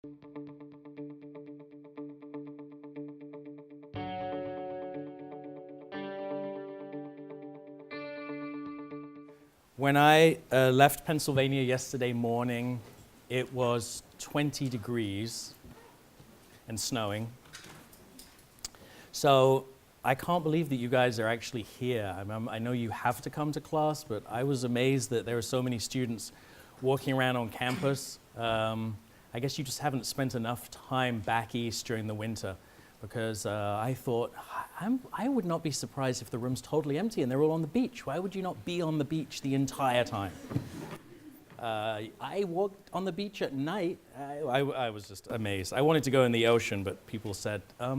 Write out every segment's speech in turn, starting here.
When I left Pennsylvania yesterday morning, it was 20 degrees and snowing. So I can't believe that you guys are actually here. I know you have to come to class, but I was amazed that there are so many students walking around on campus. I guess you just haven't spent enough time back east during the winter, because I thought, I would not be surprised if the room's totally empty and they're all on the beach. Why would you not be on the beach the entire time? I walked on the beach at night. I was just amazed. I wanted to go in the ocean, but people said, are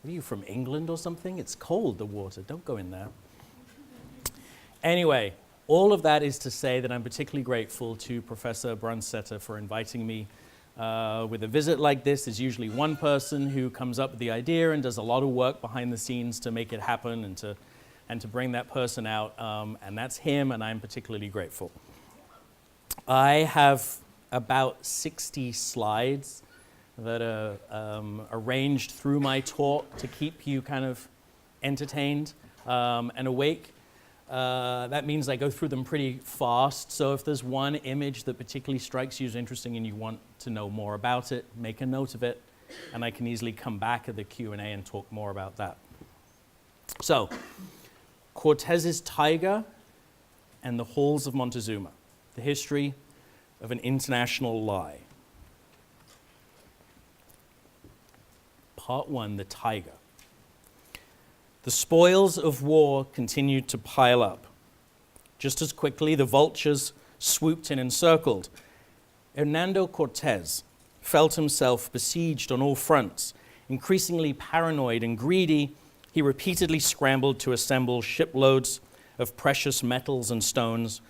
you from England or something? It's cold, the water. Don't go in there. Anyway, all of that is to say that I'm particularly grateful to Professor Brunstetter for inviting me. With a visit like this, there's usually one person who comes up with the idea and does a lot of work behind the scenes to make it happen and to bring that person out, and that's him, and I'm particularly grateful. I have about 60 slides that are arranged through my talk to keep you kind of entertained and awake. That means I go through them pretty fast, so if there's one image that particularly strikes you as interesting and you want to know more about it, make a note of it, and I can easily come back at the Q&A and talk more about that. So, Cortez's Tiger and the Halls of Montezuma, the history of an international lie. Part 1, the Tiger. The spoils of war continued to pile up. Just as quickly, the vultures swooped in and circled. Hernando Cortez felt himself besieged on all fronts. Increasingly paranoid and greedy, he repeatedly scrambled to assemble shiploads of precious metals and stones,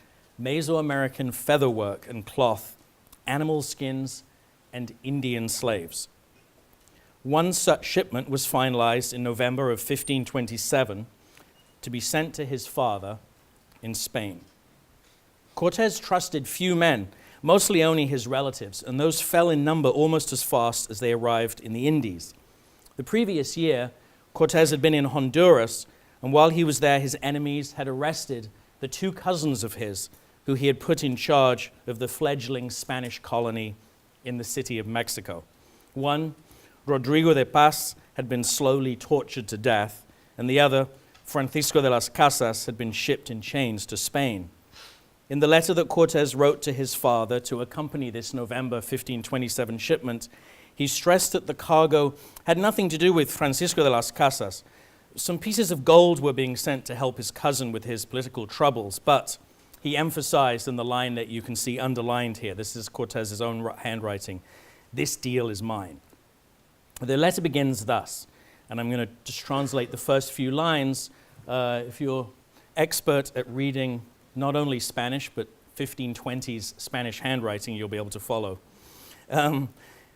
Mesoamerican featherwork and cloth, animal skins, and Indian slaves. One such shipment was finalized in November of 1527 to be sent to his father in Spain. Cortez trusted few men, mostly only his relatives, and those fell in number almost as fast as they arrived in the Indies. The previous year, Cortez had been in Honduras, and while he was there, his enemies had arrested the two cousins of his who he had put in charge of the fledgling Spanish colony in the city of Mexico. One, Rodrigo de Paz, had been slowly tortured to death, and the other, Francisco de las Casas, had been shipped in chains to Spain. In the letter that Cortez wrote to his father to accompany this November 1527 shipment, he stressed that the cargo had nothing to do with Francisco de las Casas. Some pieces of gold were being sent to help his cousin with his political troubles, but he emphasized in the line that you can see underlined here, this is Cortez's own handwriting, "This deal is mine." The letter begins thus, and I'm going to just translate the first few lines. If you're expert at reading not only Spanish, but 1520s Spanish handwriting, you'll be able to follow.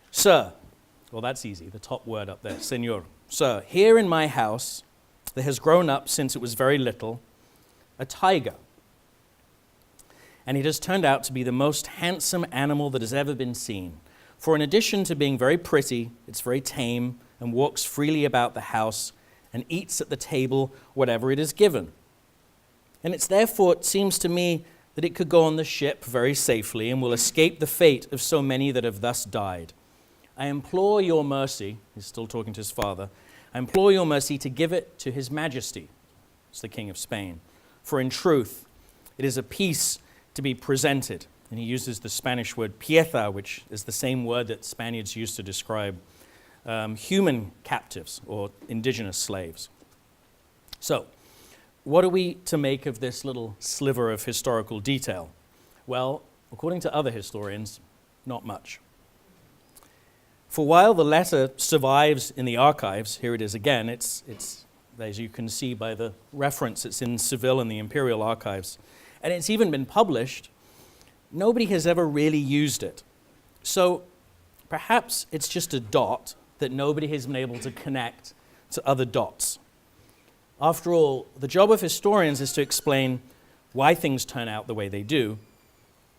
Sir, well, that's easy, the top word up there, Señor. Sir, here in my house, there has grown up since it was very little, a tiger. And it has turned out to be the most handsome animal that has ever been seen. For in addition to being very pretty, it's very tame and walks freely about the house and eats at the table whatever it is given. And it's therefore, it seems to me, that it could go on the ship very safely and will escape the fate of so many that have thus died. I implore your mercy, he's still talking to his father, I implore your mercy to give it to His Majesty, it's the King of Spain. For in truth, it is a piece to be presented. And he uses the Spanish word pieza, which is the same word that Spaniards used to describe human captives or indigenous slaves. So, what are we to make of this little sliver of historical detail? Well, according to other historians, not much. For while the letter survives in the archives, here it is again, it's as you can see by the reference, it's in Seville in the Imperial Archives, and it's even been published, nobody has ever really used it. So perhaps it's just a dot that nobody has been able to connect to other dots. After all, the job of historians is to explain why things turn out the way they do.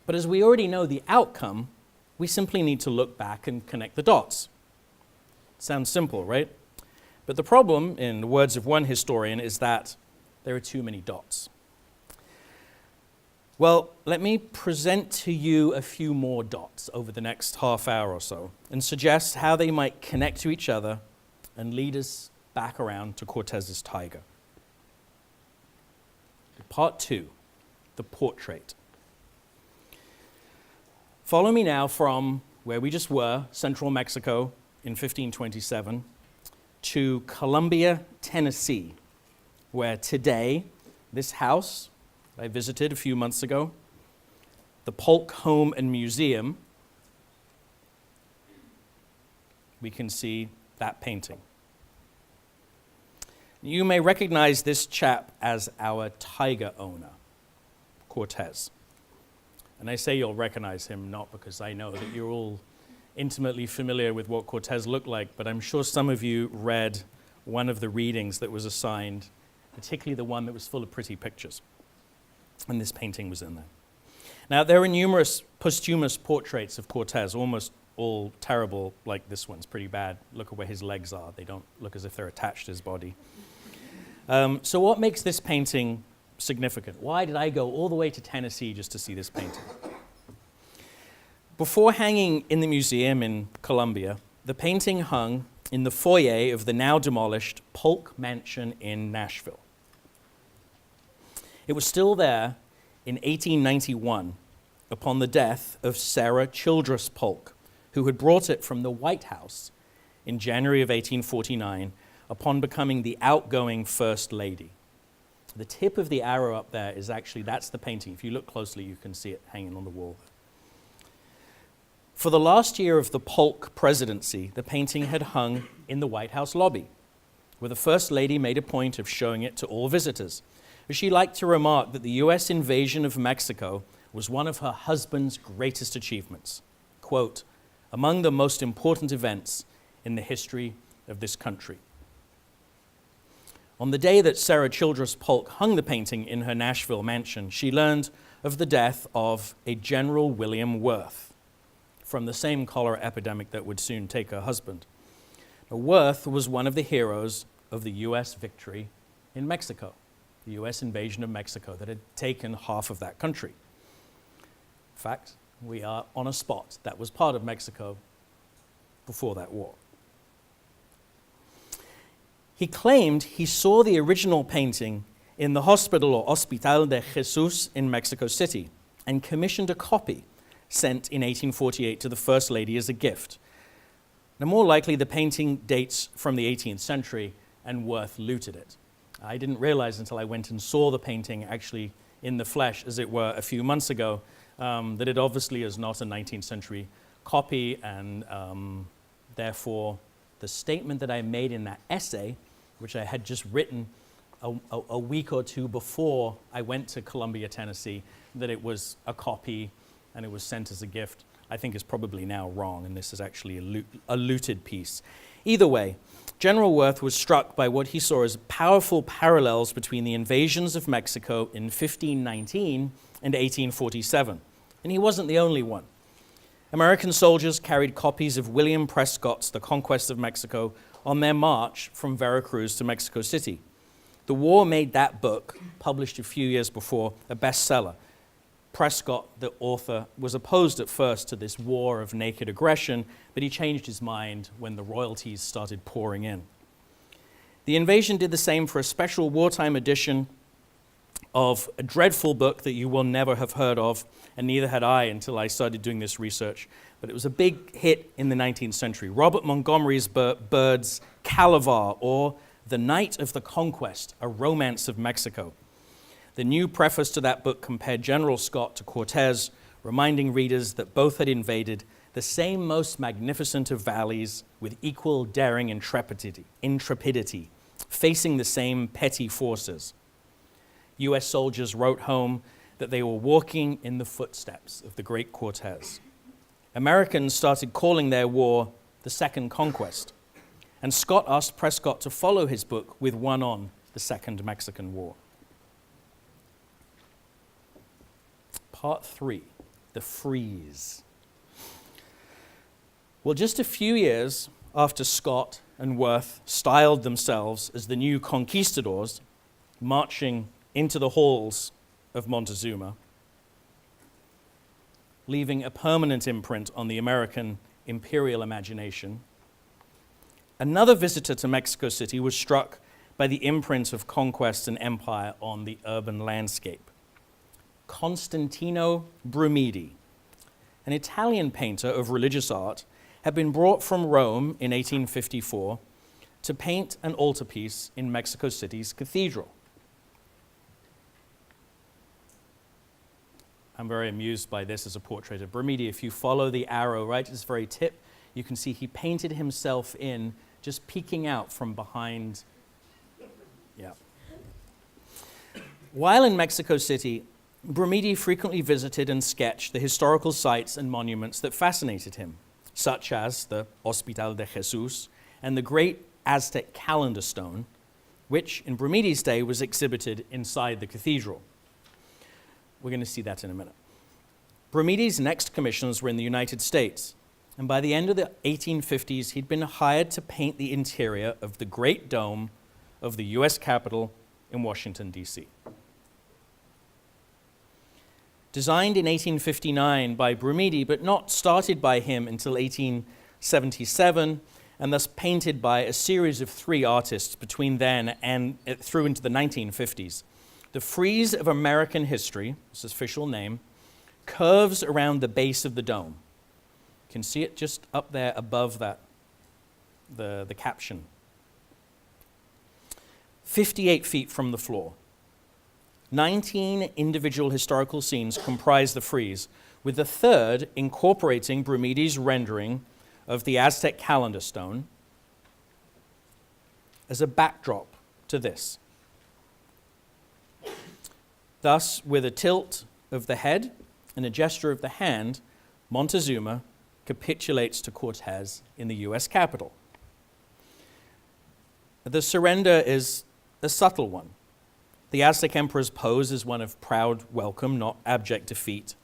But as we already know the outcome, We simply need to look back and connect the dots. Sounds simple, right? But the problem, in the words of one historian, is that there are too many dots. Well, let me present to you a few more dots over the next half hour or so and suggest how they might connect to each other and lead us back around to Cortez's taiga. Part 2, the portrait. Follow me now from where we just were, central Mexico in 1527, to Columbia, Tennessee, where today this house I visited a few months ago, the Polk Home and Museum, we can see that painting. You may recognize this chap as our taiga owner, Cortez. And I say you'll recognize him not because I know that you're all intimately familiar with what Cortez looked like, but I'm sure some of you read one of the readings that was assigned, particularly the one that was full of pretty pictures. And this painting was in there. Now, there are numerous posthumous portraits of Cortez, almost all terrible, like this one's pretty bad. Look at where his legs are. They don't look as if they're attached to his body. So what makes this painting significant? Why did I go all the way to Tennessee just to see this painting? Before hanging in the museum in Columbia, the painting hung in the foyer of the now demolished Polk Mansion in Nashville. It was still there in 1891 upon the death of Sarah Childress Polk, who had brought it from the White House in January of 1849 upon becoming the outgoing First Lady. The tip of the arrow up there is actually, that's the painting. If you look closely, you can see it hanging on the wall. For the last year of the Polk presidency, the painting had hung in the White House lobby, where the First Lady made a point of showing it to all visitors. She liked to remark that the U.S. invasion of Mexico was one of her husband's greatest achievements. Quote, among the most important events in the history of this country. On the day that Sarah Childress Polk hung the painting in her Nashville mansion, she learned of the death of a General William Worth from the same cholera epidemic that would soon take her husband. Now, Worth was one of the heroes of the U.S. victory in Mexico, the U.S. invasion of Mexico that had taken half of that country. In fact, we are on a spot that was part of Mexico before that war. He claimed he saw the original painting in the hospital or Hospital de Jesus in Mexico City and commissioned a copy sent in 1848 to the First Lady as a gift. Now, more likely, the painting dates from the 18th century and Worth looted it. I didn't realize until I went and saw the painting actually in the flesh, as it were, a few months ago, that it obviously is not a 19th century copy, and therefore the statement that I made in that essay, which I had just written a week or two before I went to Columbia, Tennessee, that it was a copy and it was sent as a gift, I think is probably now wrong, and this is actually a looted piece. Either way, General Worth was struck by what he saw as powerful parallels between the invasions of Mexico in 1519 and 1847. And he wasn't the only one. American soldiers carried copies of William Prescott's The Conquest of Mexico on their march from Veracruz to Mexico City. The war made that book, published a few years before, a bestseller. Prescott, the author, was opposed at first to this war of naked aggression, but he changed his mind when the royalties started pouring in. The invasion did the same for a special wartime edition of a dreadful book that you will never have heard of, and neither had I until I started doing this research, but it was a big hit in the 19th century. Robert Montgomery Byrd's Calabar, or The Night of the Conquest, A Romance of Mexico. The new preface to that book compared General Scott to Cortez, reminding readers that both had invaded the same most magnificent of valleys with equal daring and intrepidity, facing the same petty forces. U.S. soldiers wrote home that they were walking in the footsteps of the great Cortez. Americans started calling their war the Second Conquest, and Scott asked Prescott to follow his book with one on the Second Mexican War. Part 3, the frieze. Well, just a few years after Scott and Worth styled themselves as the new conquistadors, marching into the halls of Montezuma, leaving a permanent imprint on the American imperial imagination, another visitor to Mexico City was struck by the imprint of conquest and empire on the urban landscape. Constantino Brumidi, an Italian painter of religious art, had been brought from Rome in 1854 to paint an altarpiece in Mexico City's cathedral. I'm very amused by this as a portrait of Brumidi. If you follow the arrow right at its very tip, you can see he painted himself in, just peeking out from behind. Yeah. While in Mexico City, Brumidi frequently visited and sketched the historical sites and monuments that fascinated him, such as the Hospital de Jesus and the great Aztec calendar stone, which in Brumidi's day was exhibited inside the cathedral. We're going to see that in a minute. Brumidi's next commissions were in the United States, and by the end of the 1850s, he'd been hired to paint the interior of the Great Dome of the US Capitol in Washington, D.C. Designed in 1859 by Brumidi, but not started by him until 1877, and thus painted by a series of three artists between then and through into the 1950s. The frieze of American history, its official name, curves around the base of the dome. You can see it just up there above that, the caption. 58 feet from the floor. 19 individual historical scenes comprise the frieze, with the third incorporating Brumidi's rendering of the Aztec calendar stone as a backdrop to this. Thus, with a tilt of the head and a gesture of the hand, Montezuma capitulates to Cortez in the US Capitol. The surrender is a subtle one. The Aztec emperor's pose is one of proud welcome, not abject defeat.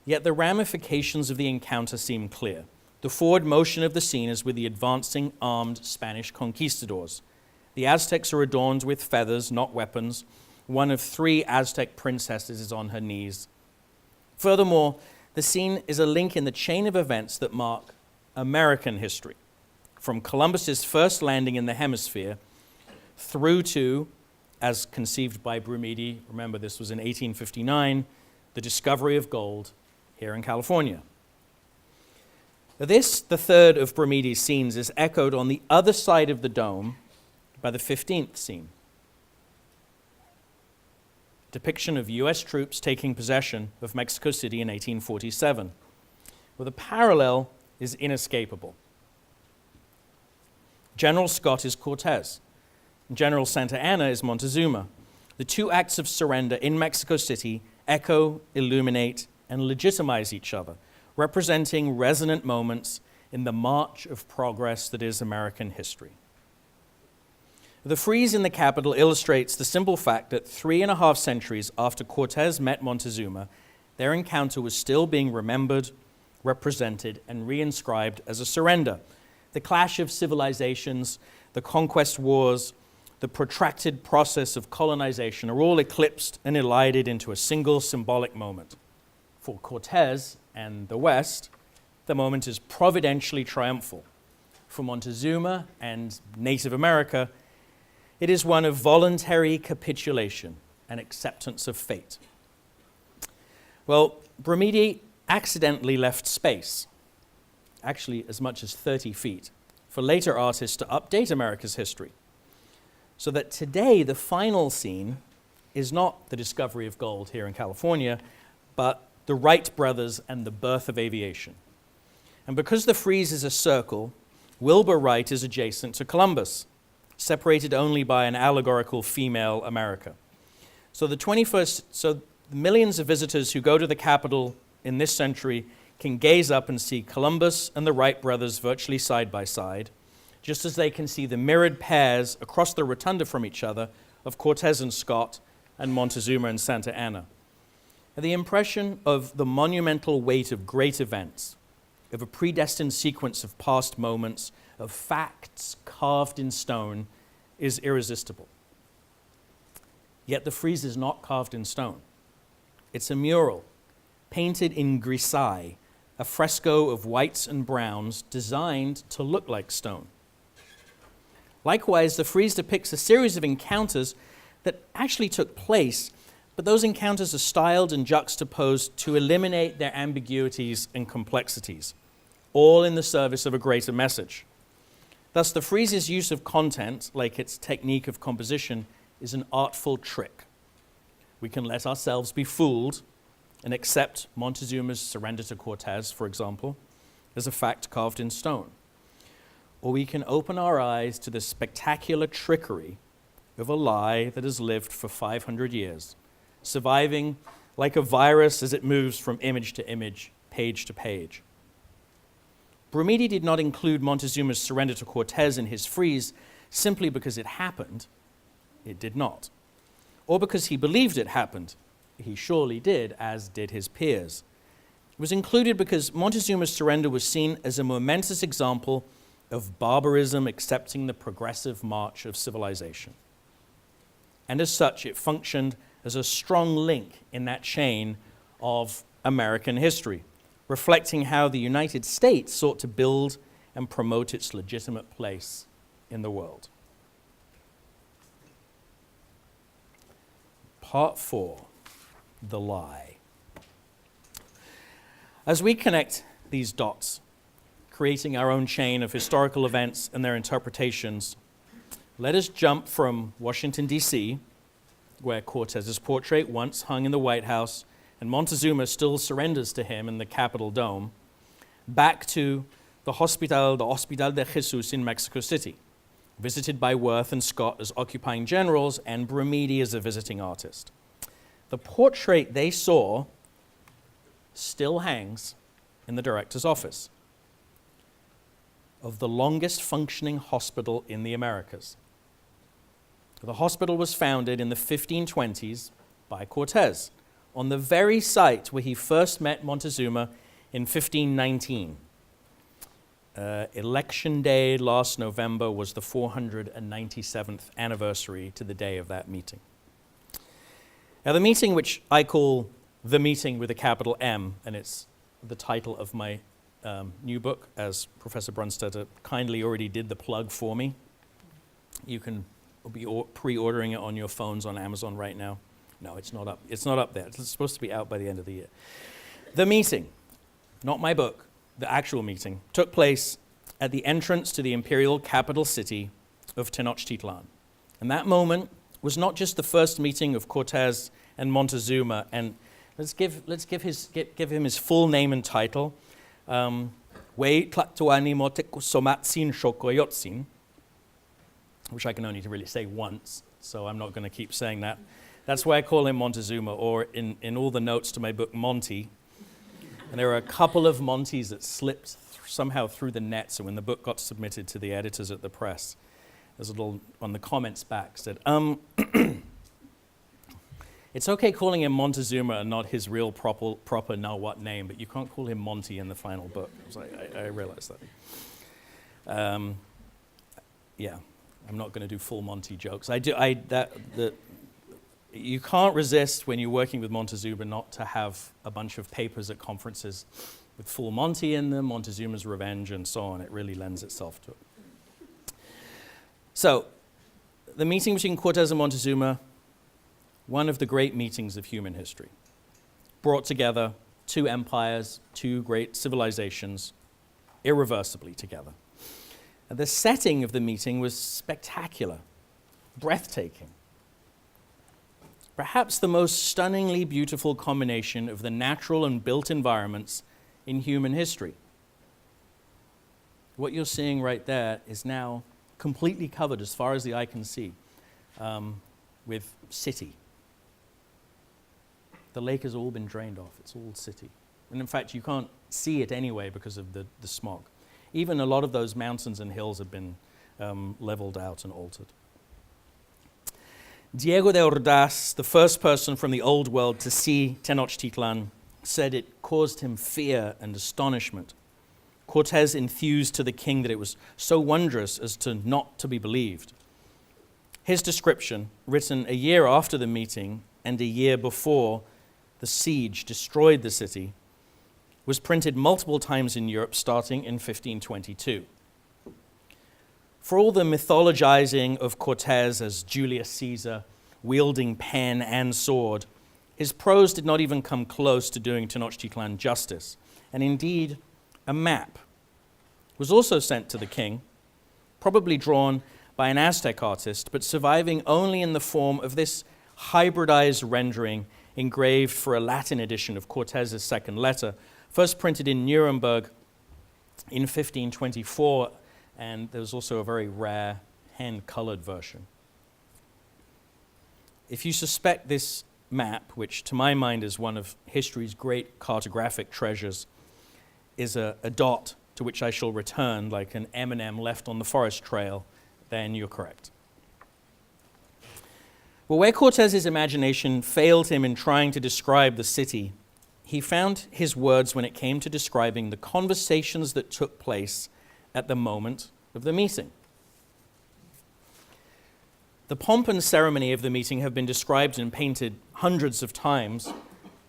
Yet the ramifications of the encounter seem clear. The forward motion of the scene is with the advancing armed Spanish conquistadors. The Aztecs are adorned with feathers, not weapons. One of three Aztec princesses is on her knees. Furthermore, the scene is a link in the chain of events that mark American history, from Columbus's first landing in the hemisphere through to, as conceived by Brumidi, remember this was in 1859, the discovery of gold here in California. This, the third of Brumidi's scenes, is echoed on the other side of the dome by the 15th scene. Depiction of US troops taking possession of Mexico City in 1847. Well, the parallel is inescapable. General Scott is Cortez. General Santa Anna is Montezuma. The two acts of surrender in Mexico City echo, illuminate, and legitimize each other, representing resonant moments in the march of progress that is American history. The frieze in the Capitol illustrates the simple fact that 3.5 centuries after Cortez met Montezuma, their encounter was still being remembered, represented, and reinscribed as a surrender. The clash of civilizations, the conquest wars, the protracted process of colonization are all eclipsed and elided into a single symbolic moment. For Cortez and the West, the moment is providentially triumphal. For Montezuma and Native America, it is one of voluntary capitulation and acceptance of fate. Well, Brumidi accidentally left space, actually as much as 30 feet, for later artists to update America's history, so that today the final scene is not the discovery of gold here in California, but the Wright brothers and the birth of aviation. And because the frieze is a circle, Wilbur Wright is adjacent to Columbus, separated only by an allegorical female America. So millions of visitors who go to the Capitol in this century can gaze up and see Columbus and the Wright brothers virtually side by side, just as they can see the mirrored pairs across the rotunda from each other of Cortez and Scott and Montezuma and Santa Anna. And the impression of the monumental weight of great events, of a predestined sequence of past moments, of facts carved in stone, is irresistible. Yet the frieze is not carved in stone. It's a mural, painted in grisaille, a fresco of whites and browns designed to look like stone. Likewise, the frieze depicts a series of encounters that actually took place, but those encounters are styled and juxtaposed to eliminate their ambiguities and complexities, all in the service of a greater message. Thus, the frieze's use of content, like its technique of composition, is an artful trick. We can let ourselves be fooled and accept Montezuma's surrender to Cortez, for example, as a fact carved in stone. Or we can open our eyes to the spectacular trickery of a lie that has lived for 500 years, surviving like a virus as it moves from image to image, page to page. Brumidi did not include Montezuma's surrender to Cortez in his frieze simply because it happened. It did not. Or because he believed it happened. He surely did, as did his peers. It was included because Montezuma's surrender was seen as a momentous example of barbarism accepting the progressive march of civilization. And as such, it functioned as a strong link in that chain of American history, reflecting how the United States sought to build and promote its legitimate place in the world. Part 4, the lie. As we connect these dots, creating our own chain of historical events and their interpretations, let us jump from Washington, D.C., where Cortez's portrait once hung in the White House and Montezuma still surrenders to him in the Capitol Dome, back to the Hospital de Jesus in Mexico City, visited by Worth and Scott as occupying generals and Brumidi as a visiting artist. The portrait they saw still hangs in the director's office of the longest functioning hospital in the Americas. The hospital was founded in the 1520s by Cortez on the very site where he first met Montezuma in 1519. Election day last November was the 497th anniversary to the day of that meeting. Now, the meeting, which I call The Meeting with a capital M, and it's the title of my new book, as Professor Brunstetter kindly already did the plug for me. You can be pre-ordering it on your phones on Amazon right now. No, it's not up. It's not up there. It's supposed to be out by the end of the year. The meeting, not my book, the actual meeting, took place at the entrance to the imperial capital city of Tenochtitlan. And that moment was not just the first meeting of Cortez and Montezuma, and let's give him his full name and title. Wei Tlatoani Motekusomatsin Shokoyotsin, which I can only really say once, so I'm not going to keep saying that. That's why I call him Montezuma, or in all the notes to my book, Monty. And there are a couple of Montys that slipped somehow through the net, so when the book got submitted to the editors at the press, there's a little on the comments back said, it's okay calling him Montezuma and not his real proper now-what name, but you can't call him Monty in the final book. I realized that. Yeah, I'm not going to do full Monty jokes. You can't resist when you're working with Montezuma not to have a bunch of papers at conferences with full Monty in them, Montezuma's Revenge, and so on. It really lends itself to it. So, the meeting between Cortez and Montezuma, one of the great meetings of human history, brought together two empires, two great civilizations, irreversibly together. And the setting of the meeting was spectacular, breathtaking. Perhaps the most stunningly beautiful combination of the natural and built environments in human history. What you're seeing right there is now completely covered as far as the eye can see with city. The lake has all been drained off. It's all city. And in fact, you can't see it anyway because of the smog. Even a lot of those mountains and hills have been leveled out and altered. Diego de Ordaz, the first person from the old world to see Tenochtitlan, said it caused him fear and astonishment. Cortez enthused to the king that it was so wondrous as to not to be believed. His description, written a year after the meeting and a year before the siege destroyed the city, was printed multiple times in Europe starting in 1522. For all the mythologizing of Cortez as Julius Caesar, wielding pen and sword, his prose did not even come close to doing Tenochtitlan justice. And indeed, a map was also sent to the king, probably drawn by an Aztec artist, but surviving only in the form of this hybridized rendering engraved for a Latin edition of Cortez's second letter, first printed in Nuremberg in 1524, and there was also a very rare hand-colored version. If you suspect this map, which to my mind is one of history's great cartographic treasures, is a dot to which I shall return like an M&M left on the forest trail, then you're correct. Well, where Cortez's imagination failed him in trying to describe the city, he found his words when it came to describing the conversations that took place at the moment of the meeting. The pomp and ceremony of the meeting have been described and painted hundreds of times.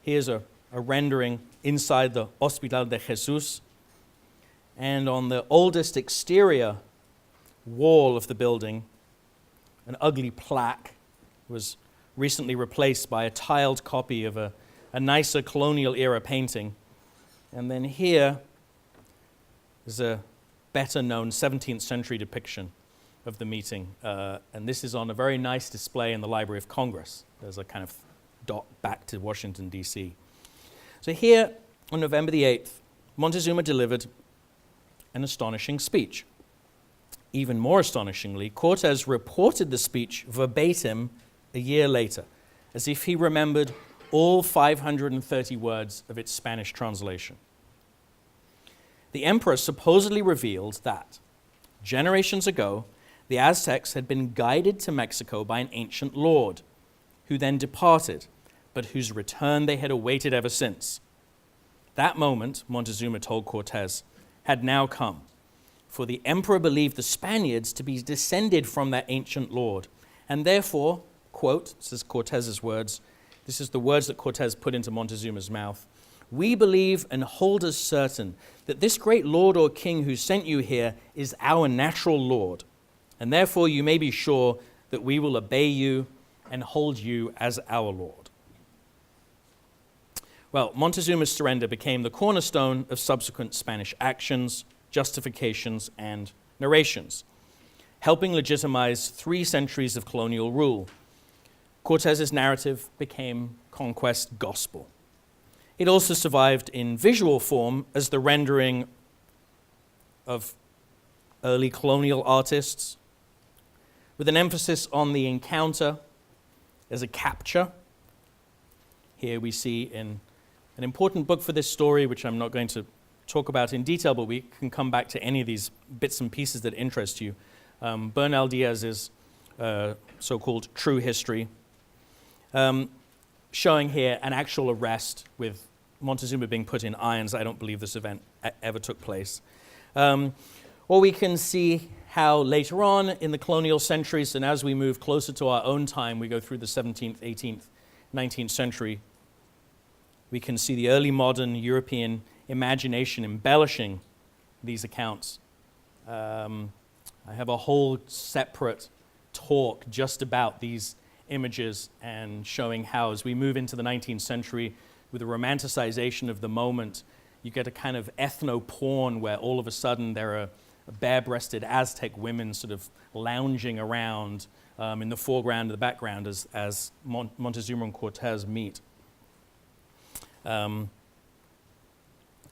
Here's a rendering inside the Hospital de Jesus. And on the oldest exterior wall of the building, an ugly plaque was recently replaced by a tiled copy of a nicer colonial-era painting. And then here is a better-known 17th century depiction of the meeting. And this is on a very nice display in the Library of Congress. There's a kind of dot back to Washington, D.C. So here, on November the 8th, Montezuma delivered an astonishing speech. Even more astonishingly, Cortez reported the speech verbatim a year later, as if he remembered all 530 words of its Spanish translation. The emperor supposedly revealed that, generations ago, the Aztecs had been guided to Mexico by an ancient lord, who then departed, but whose return they had awaited ever since. That moment, Montezuma told Cortez, had now come, for the emperor believed the Spaniards to be descended from that ancient lord, and therefore, quote, this is Cortez's words, this is the words that Cortez put into Montezuma's mouth, "We believe and hold as certain that this great lord or king who sent you here is our natural lord, and therefore you may be sure that we will obey you and hold you as our lord." Well, Montezuma's surrender became the cornerstone of subsequent Spanish actions, justifications, and narrations, helping legitimize 3 centuries of colonial rule. Cortez's narrative became conquest gospel. It also survived in visual form as the rendering of early colonial artists, with an emphasis on the encounter as a capture. Here we see in an important book for this story, which I'm not going to talk about in detail, but we can come back to any of these bits and pieces that interest you. Bernal Diaz's so-called True History, showing here an actual arrest with Montezuma being put in irons. I don't believe this event ever took place. Or we can see how later on in the colonial centuries, and as we move closer to our own time, we go through the 17th, 18th, 19th century, we can see the early modern European imagination embellishing these accounts. I have a whole separate talk just about these images and showing how, as we move into the 19th century, with the romanticization of the moment, you get a kind of ethno-porn where all of a sudden there are bare-breasted Aztec women sort of lounging around in the foreground and the background as Montezuma and Cortez meet. And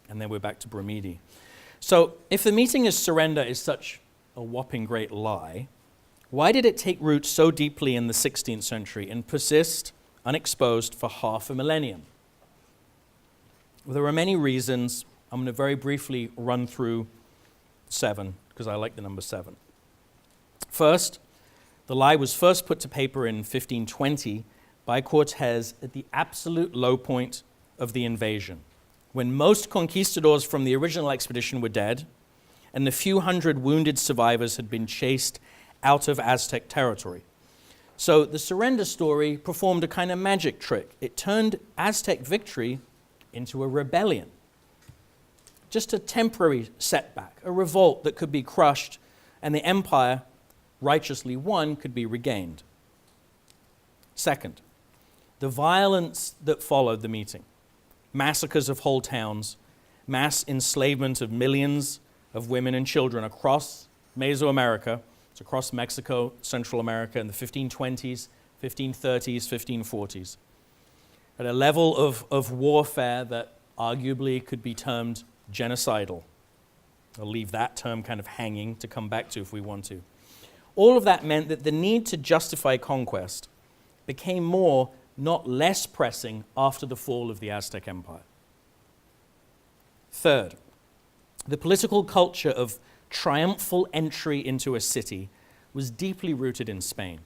then we're back to Brumidi. So if the meeting as surrender is such a whopping great lie, why did it take root so deeply in the 16th century and persist unexposed for half a millennium? Well, there are many reasons. I'm going to very briefly run through 7, because I like the number 7. First, the lie was first put to paper in 1520 by Cortez at the absolute low point of the invasion, when most conquistadors from the original expedition were dead, and the few hundred wounded survivors had been chased out of Aztec territory. So the surrender story performed a kind of magic trick. It turned Aztec victory into a rebellion. Just a temporary setback, a revolt that could be crushed, and the empire, righteously won, could be regained. Second, the violence that followed the meeting. Massacres of whole towns, mass enslavement of millions of women and children across Mesoamerica, it's across Mexico, Central America in the 1520s, 1530s, 1540s, at a level of warfare that arguably could be termed genocidal. I'll leave that term kind of hanging to come back to if we want to. All of that meant that the need to justify conquest became more, not less pressing after the fall of the Aztec Empire. Third, the political culture of triumphal entry into a city was deeply rooted in Spain.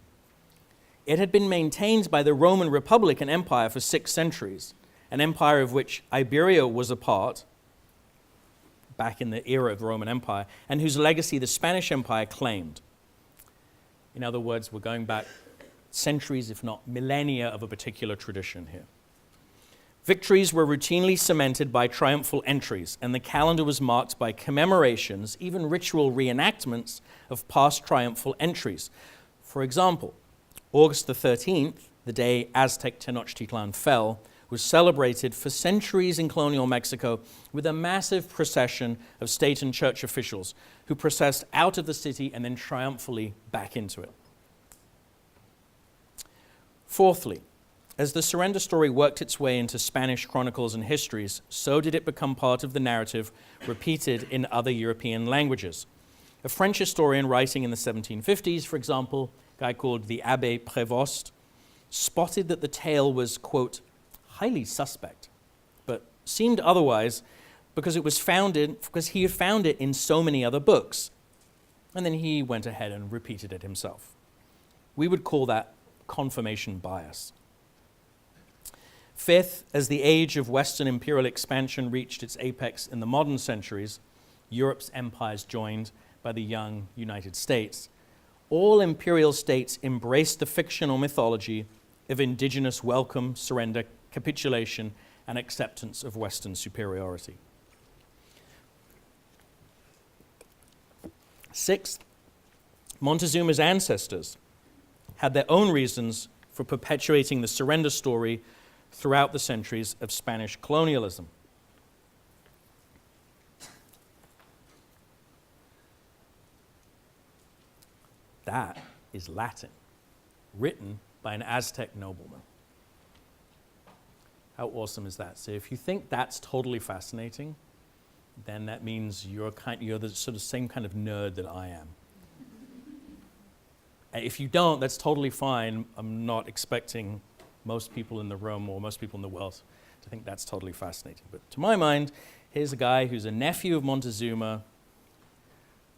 It had been maintained by the Roman Republic and Empire for 6 centuries, an empire of which Iberia was a part, back in the era of the Roman Empire, and whose legacy the Spanish Empire claimed. In other words, we're going back centuries, if not millennia, of a particular tradition here. Victories were routinely cemented by triumphal entries, and the calendar was marked by commemorations, even ritual reenactments of past triumphal entries. For example, August the 13th, the day Aztec Tenochtitlan fell, was celebrated for centuries in colonial Mexico with a massive procession of state and church officials who processed out of the city and then triumphally back into it. Fourthly, as the surrender story worked its way into Spanish chronicles and histories, so did it become part of the narrative repeated in other European languages. A French historian writing in the 1750s, for example, a guy called the Abbé Prévost, spotted that the tale was, quote, highly suspect, but seemed otherwise because he had found it in so many other books. And then he went ahead and repeated it himself. We would call that confirmation bias. Fifth, as the age of Western imperial expansion reached its apex in the modern centuries, Europe's empires joined by the young United States. All imperial states embraced the fiction or mythology of indigenous welcome, surrender, capitulation, and acceptance of Western superiority. Sixth, Montezuma's ancestors had their own reasons for perpetuating the surrender story throughout the centuries of Spanish colonialism. That is Latin, written by an Aztec nobleman. How awesome is that? So if you think that's totally fascinating, then that means you're the sort of same kind of nerd that I am. If you don't, that's totally fine. I'm not expecting most people in the room or most people in the world to think that's totally fascinating. But to my mind, here's a guy who's a nephew of Montezuma,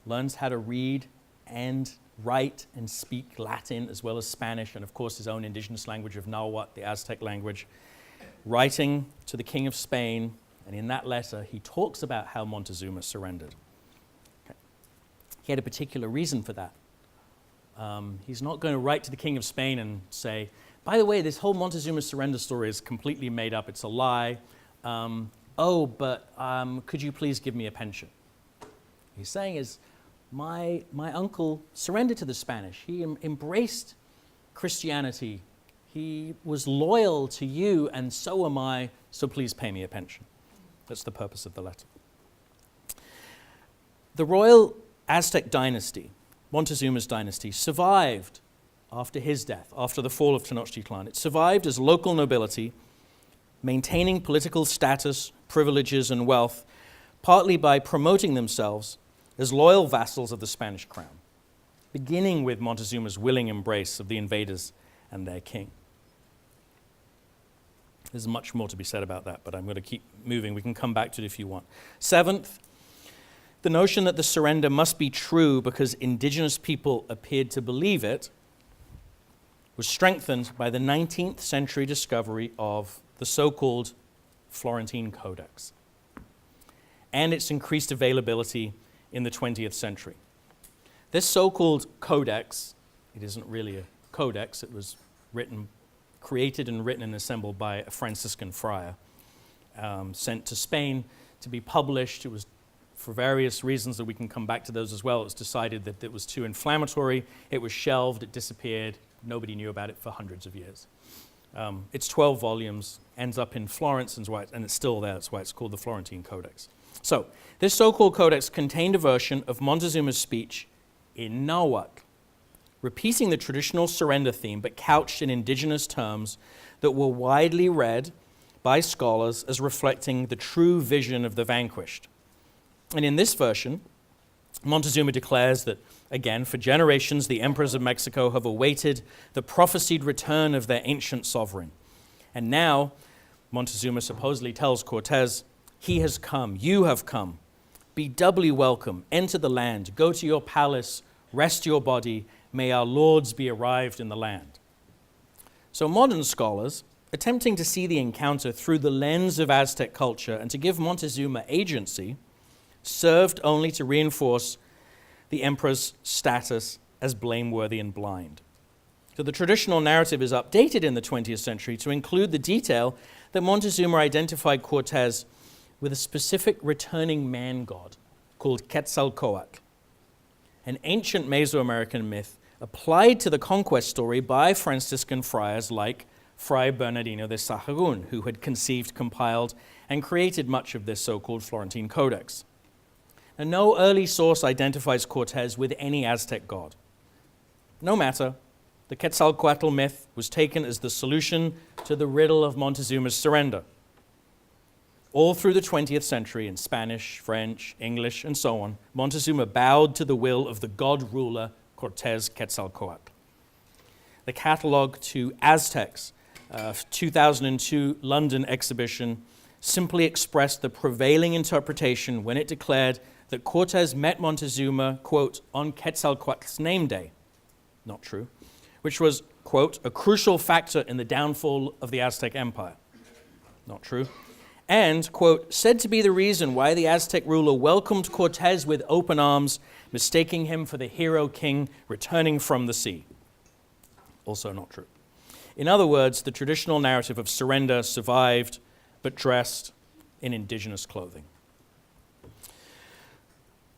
learns how to read and write and speak Latin as well as Spanish, and of course his own indigenous language of Nahuatl, the Aztec language, writing to the King of Spain, and in that letter he talks about how Montezuma surrendered. Okay. He had a particular reason for that. He's not going to write to the King of Spain and say, by the way, this whole Montezuma surrender story is completely made up, it's a lie. Could you please give me a pension? He's saying is, my uncle surrendered to the Spanish. He embraced Christianity. He was loyal to you, and so am I, so please pay me a pension. That's the purpose of the letter. The royal Aztec dynasty, Montezuma's dynasty, survived after his death, after the fall of Tenochtitlan. It survived as local nobility, maintaining political status, privileges, and wealth, partly by promoting themselves as loyal vassals of the Spanish crown, beginning with Montezuma's willing embrace of the invaders and their king. There's much more to be said about that, but I'm going to keep moving. We can come back to it if you want. Seventh, the notion that the surrender must be true because indigenous people appeared to believe it was strengthened by the 19th century discovery of the so-called Florentine Codex, and its increased availability in the 20th century. This so-called codex, it isn't really a codex, it was created and written and assembled by a Franciscan friar, sent to Spain to be published. It was, for various reasons that we can come back to those as well, it was decided that it was too inflammatory, it was shelved, it disappeared, nobody knew about it for hundreds of years. It's 12 volumes, ends up in Florence, and it's still there, that's why it's called the Florentine Codex. So, this so-called codex contained a version of Montezuma's speech in Nahuatl, repeating the traditional surrender theme, but couched in indigenous terms that were widely read by scholars as reflecting the true vision of the vanquished. And in this version, Montezuma declares that, again, for generations, the emperors of Mexico have awaited the prophesied return of their ancient sovereign. And now, Montezuma supposedly tells Cortez, he has come, you have come. Be doubly welcome, enter the land, go to your palace, rest your body, may our lords be arrived in the land. So modern scholars, attempting to see the encounter through the lens of Aztec culture and to give Montezuma agency, served only to reinforce the emperor's status as blameworthy and blind. So the traditional narrative is updated in the 20th century to include the detail that Montezuma identified Cortez with a specific returning man god called Quetzalcoatl, an ancient Mesoamerican myth applied to the conquest story by Franciscan friars like Fray Bernardino de Sahagún, who had conceived, compiled, and created much of this so-called Florentine Codex. And no early source identifies Cortez with any Aztec god. No matter, the Quetzalcoatl myth was taken as the solution to the riddle of Montezuma's surrender. All through the 20th century, in Spanish, French, English, and so on, Montezuma bowed to the will of the god-ruler Cortez Quetzalcoatl. The catalogue to Aztecs, 2002 London exhibition, simply expressed the prevailing interpretation when it declared that Cortez met Montezuma, quote, on Quetzalcoatl's name day. Not true. Which was, quote, a crucial factor in the downfall of the Aztec Empire. Not true. And, quote, said to be the reason why the Aztec ruler welcomed Cortez with open arms, mistaking him for the hero king returning from the sea. Also not true. In other words, the traditional narrative of surrender survived, but dressed in indigenous clothing.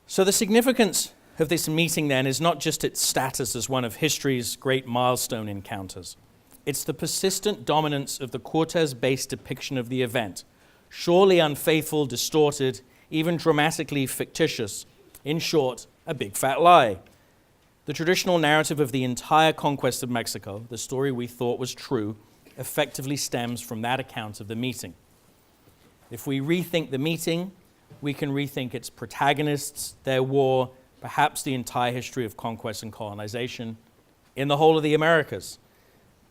So the significance of this meeting then is not just its status as one of history's great milestone encounters. It's the persistent dominance of the Cortez-based depiction of the event, surely unfaithful, distorted, even dramatically fictitious. In short, a big fat lie. The traditional narrative of the entire conquest of Mexico, the story we thought was true, effectively stems from that account of the meeting. If we rethink the meeting, we can rethink its protagonists, their war, perhaps the entire history of conquest and colonization in the whole of the Americas.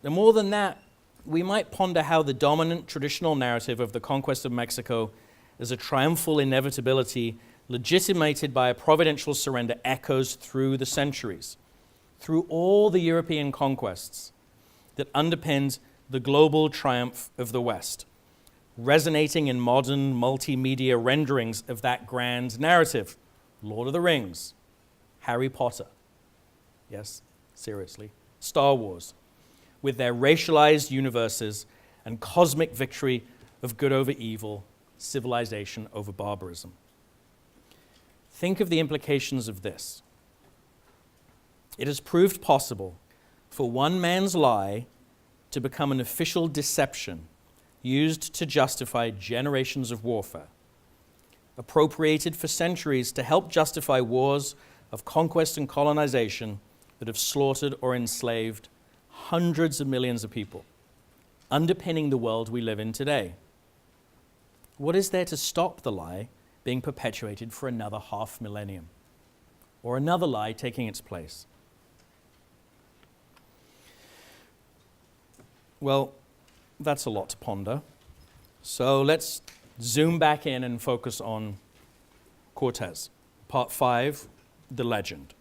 And more than that, we might ponder how the dominant traditional narrative of the conquest of Mexico as a triumphal inevitability legitimated by a providential surrender echoes through the centuries, through all the European conquests that underpinned the global triumph of the West, resonating in modern multimedia renderings of that grand narrative. Lord of the Rings, Harry Potter, yes, seriously, Star Wars, with their racialized universes and cosmic victory of good over evil, civilization over barbarism. Think of the implications of this. It has proved possible for one man's lie to become an official deception used to justify generations of warfare, appropriated for centuries to help justify wars of conquest and colonization that have slaughtered or enslaved hundreds of millions of people, underpinning the world we live in today. What is there to stop the lie being perpetuated for another half millennium, or another lie taking its place? Well, that's a lot to ponder. So let's zoom back in and focus on Cortez. Part 5, the legend.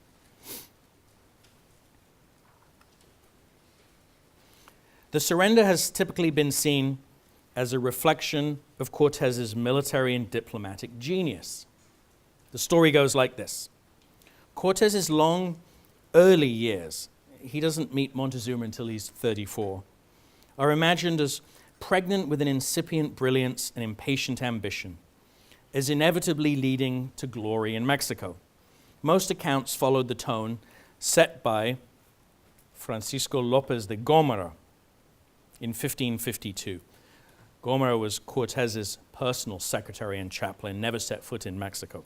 The surrender has typically been seen as a reflection of Cortez's military and diplomatic genius. The story goes like this. Cortez's long, early years, he doesn't meet Montezuma until he's 34, are imagined as pregnant with an incipient brilliance and impatient ambition, as inevitably leading to glory in Mexico. Most accounts followed the tone set by Francisco López de Gómara in 1552. Gómara was Cortez's personal secretary and chaplain, never set foot in Mexico.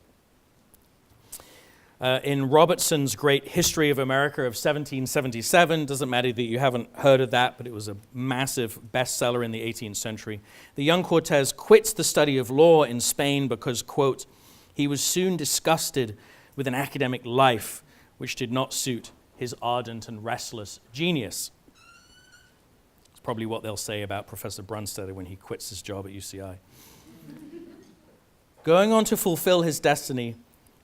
In Robertson's great History of America of 1777, doesn't matter that you haven't heard of that, but it was a massive bestseller in the 18th century. The young Cortez quits the study of law in Spain because, quote, he was soon disgusted with an academic life which did not suit his ardent and restless genius. It's probably what they'll say about Professor Brunsteder when he quits his job at UCI. Going on to fulfill his destiny,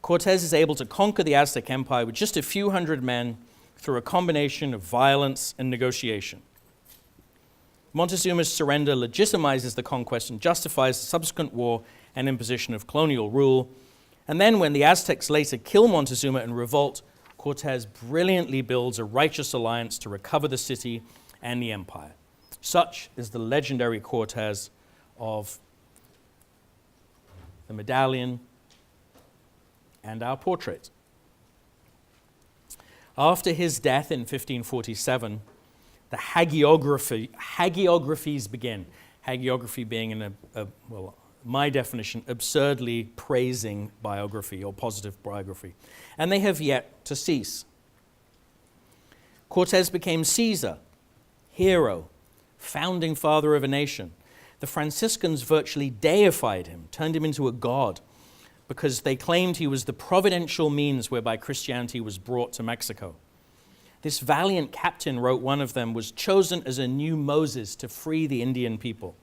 Cortez is able to conquer the Aztec Empire with just a few hundred men through a combination of violence and negotiation. Montezuma's surrender legitimizes the conquest and justifies the subsequent war and imposition of colonial rule. And then when the Aztecs later kill Montezuma and revolt, Cortez brilliantly builds a righteous alliance to recover the city and the empire. Such is the legendary Cortez of the medallion and our portrait. After his death in 1547, the hagiographies begin. Hagiography being, my definition, absurdly praising biography or positive biography. And they have yet to cease. Cortez became Caesar, hero, founding father of a nation. The Franciscans virtually deified him, turned him into a god, because they claimed he was the providential means whereby Christianity was brought to Mexico. This valiant captain, wrote one of them, was chosen as a new Moses to free the Indian people.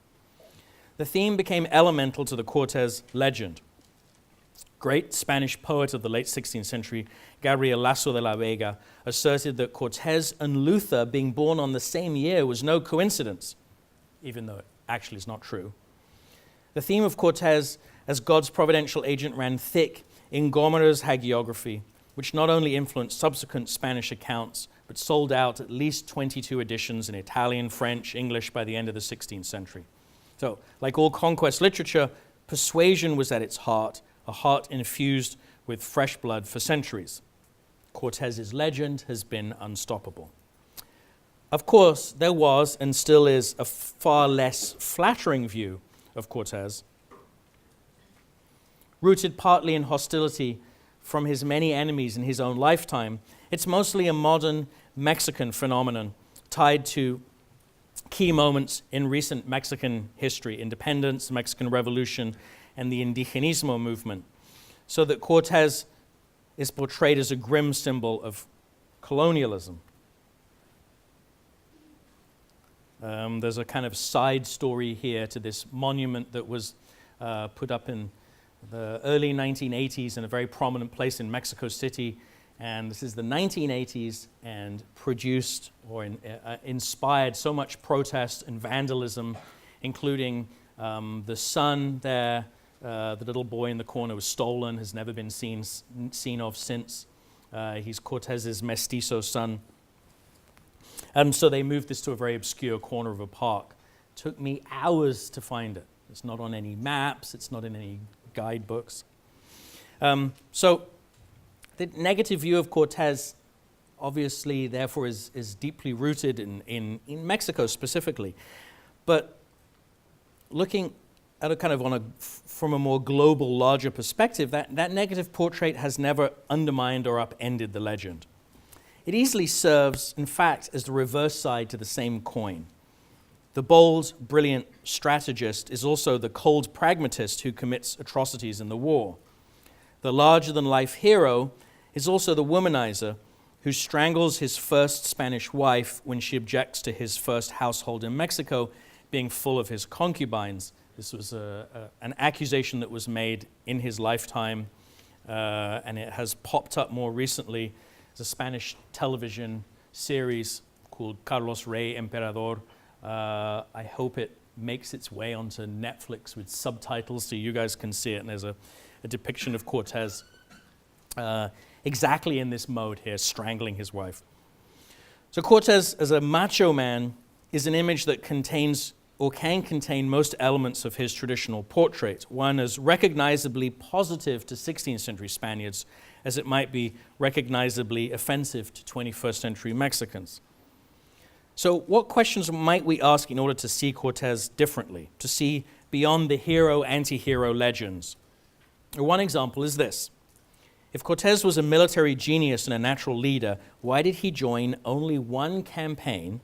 The theme became elemental to the Cortez legend. Great Spanish poet of the late 16th century, Gabriel Lasso de la Vega, asserted that Cortez and Luther being born on the same year was no coincidence, even though it actually is not true. The theme of Cortez as God's providential agent ran thick in Gómara's hagiography, which not only influenced subsequent Spanish accounts, but sold out at least 22 editions in Italian, French, English by the end of the 16th century. So, like all conquest literature, persuasion was at its heart, a heart infused with fresh blood for centuries. Cortez's legend has been unstoppable. Of course, there was and still is a far less flattering view of Cortez, rooted partly in hostility from his many enemies in his own lifetime. It's mostly a modern Mexican phenomenon tied to key moments in recent Mexican history, independence, the Mexican Revolution, and the indigenismo movement, so that Cortez is portrayed as a grim symbol of colonialism. There's a kind of side story here to this monument that was put up in the early 1980s in a very prominent place in Mexico City. And this is the 1980s and produced or inspired so much protest and vandalism, including the son there, the little boy in the corner was stolen, has never been seen of since. He's Cortez's mestizo son. So they moved this to a very obscure corner of a park. Took me hours to find it. It's not on any maps, it's not in any guidebooks. So the negative view of Cortez obviously therefore is deeply rooted in Mexico specifically. But looking at a kind of from a more global, larger perspective, that negative portrait has never undermined or upended the legend. It easily serves, in fact, as the reverse side to the same coin. The bold, brilliant strategist is also the cold pragmatist who commits atrocities in the war. The larger-than-life hero is also the womanizer who strangles his first Spanish wife when she objects to his first household in Mexico being full of his concubines. This was an accusation that was made in his lifetime, and it has popped up more recently. There's a Spanish television series called Carlos Rey Emperador. I hope it makes its way onto Netflix with subtitles so you guys can see it. And there's a depiction of Cortez exactly in this mode here, strangling his wife. So Cortez, as a macho man, is an image that contains or can contain most elements of his traditional portrait, one as recognizably positive to 16th century Spaniards as it might be recognizably offensive to 21st century Mexicans. So what questions might we ask in order to see Cortez differently, to see beyond the hero-anti-hero legends? One example is this. If Cortez was a military genius and a natural leader, why did he join only one campaign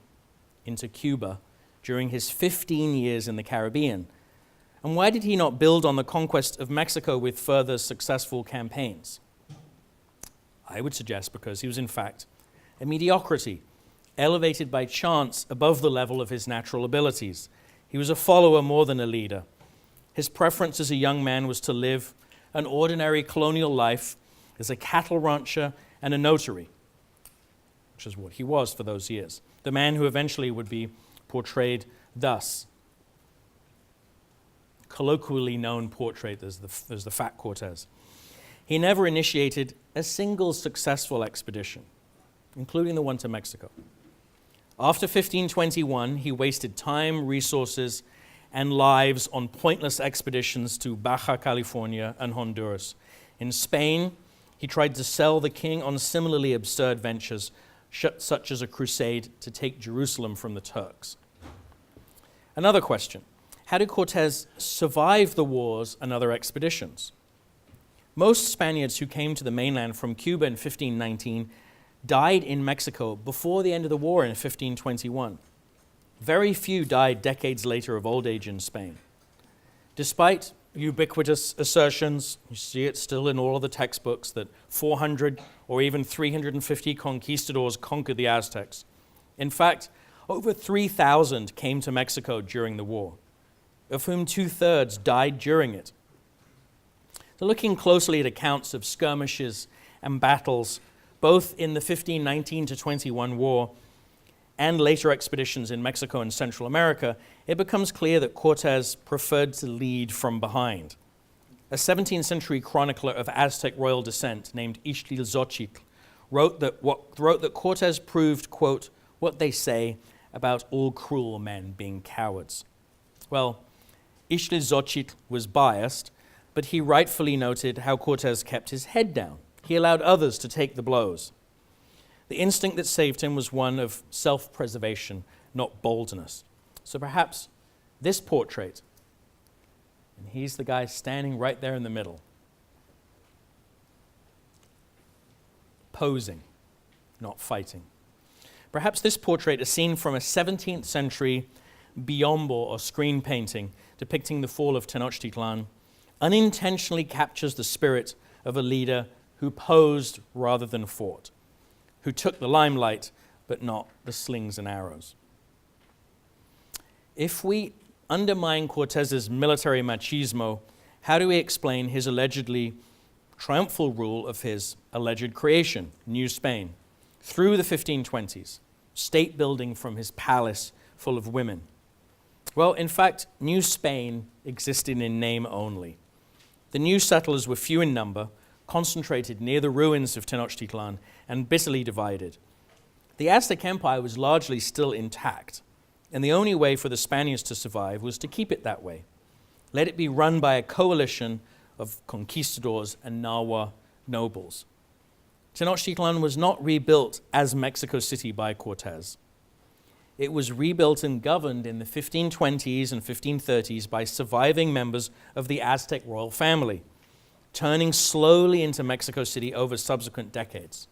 into Cuba during his 15 years in the Caribbean? And why did he not build on the conquest of Mexico with further successful campaigns? I would suggest because he was in fact a mediocrity, elevated by chance above the level of his natural abilities. He was a follower more than a leader. His preference as a young man was to live an ordinary colonial life as a cattle rancher and a notary, which is what he was for those years. The man who eventually would be portrayed thus, colloquially known portrait as the Fat Cortez. He never initiated a single successful expedition, including the one to Mexico. After 1521, he wasted time, resources, and lives on pointless expeditions to Baja California and Honduras. In Spain, he tried to sell the king on similarly absurd ventures, such as a crusade to take Jerusalem from the Turks. Another question, how did Cortez survive the wars and other expeditions? Most Spaniards who came to the mainland from Cuba in 1519 died in Mexico before the end of the war in 1521. Very few died decades later of old age in Spain. Despite ubiquitous assertions, you see it still in all of the textbooks, that 400 or even 350 conquistadors conquered the Aztecs. In fact, over 3,000 came to Mexico during the war, of whom 2/3 died during it. So looking closely at accounts of skirmishes and battles, both in the 1519 to 21 war and later expeditions in Mexico and Central America, it becomes clear that Cortez preferred to lead from behind. A 17th century chronicler of Aztec royal descent named Ixtlilxochitl wrote that Cortez proved, quote, what they say about all cruel men being cowards. Well, Ixtlilxochitl was biased, but he rightfully noted how Cortez kept his head down. He allowed others to take the blows. The instinct that saved him was one of self-preservation, not boldness. So perhaps this portrait, and he's the guy standing right there in the middle, posing, not fighting. Perhaps this portrait, a scene from a 17th century biombo or screen painting depicting the fall of Tenochtitlan, unintentionally captures the spirit of a leader who posed rather than fought, who took the limelight but not the slings and arrows. If we undermine Cortez's military machismo, how do we explain his allegedly triumphal rule of his alleged creation, New Spain, through the 1520s, state building from his palace full of women? Well, in fact, New Spain existed in name only. The new settlers were few in number, concentrated near the ruins of Tenochtitlan, and bitterly divided. The Aztec Empire was largely still intact, and the only way for the Spaniards to survive was to keep it that way. Let it be run by a coalition of conquistadors and Nahua nobles. Tenochtitlan was not rebuilt as Mexico City by Cortez. It was rebuilt and governed in the 1520s and 1530s by surviving members of the Aztec royal family, turning slowly into Mexico City over subsequent decades.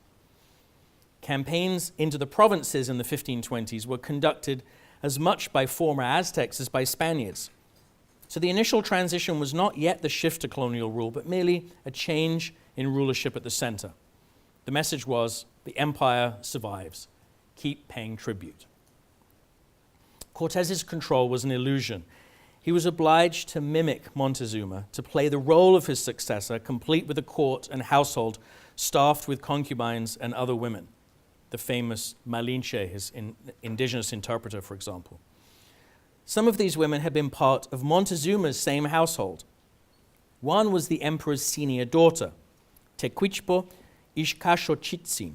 Campaigns into the provinces in the 1520s were conducted as much by former Aztecs as by Spaniards. So the initial transition was not yet the shift to colonial rule, but merely a change in rulership at the center. The message was, the empire survives. Keep paying tribute. Cortez's control was an illusion. He was obliged to mimic Montezuma, to play the role of his successor, complete with a court and household staffed with concubines and other women. The famous Malinche, his indigenous interpreter, for example. Some of these women had been part of Montezuma's same household. One was the emperor's senior daughter, Tecuichpo Ixcaxochitzin,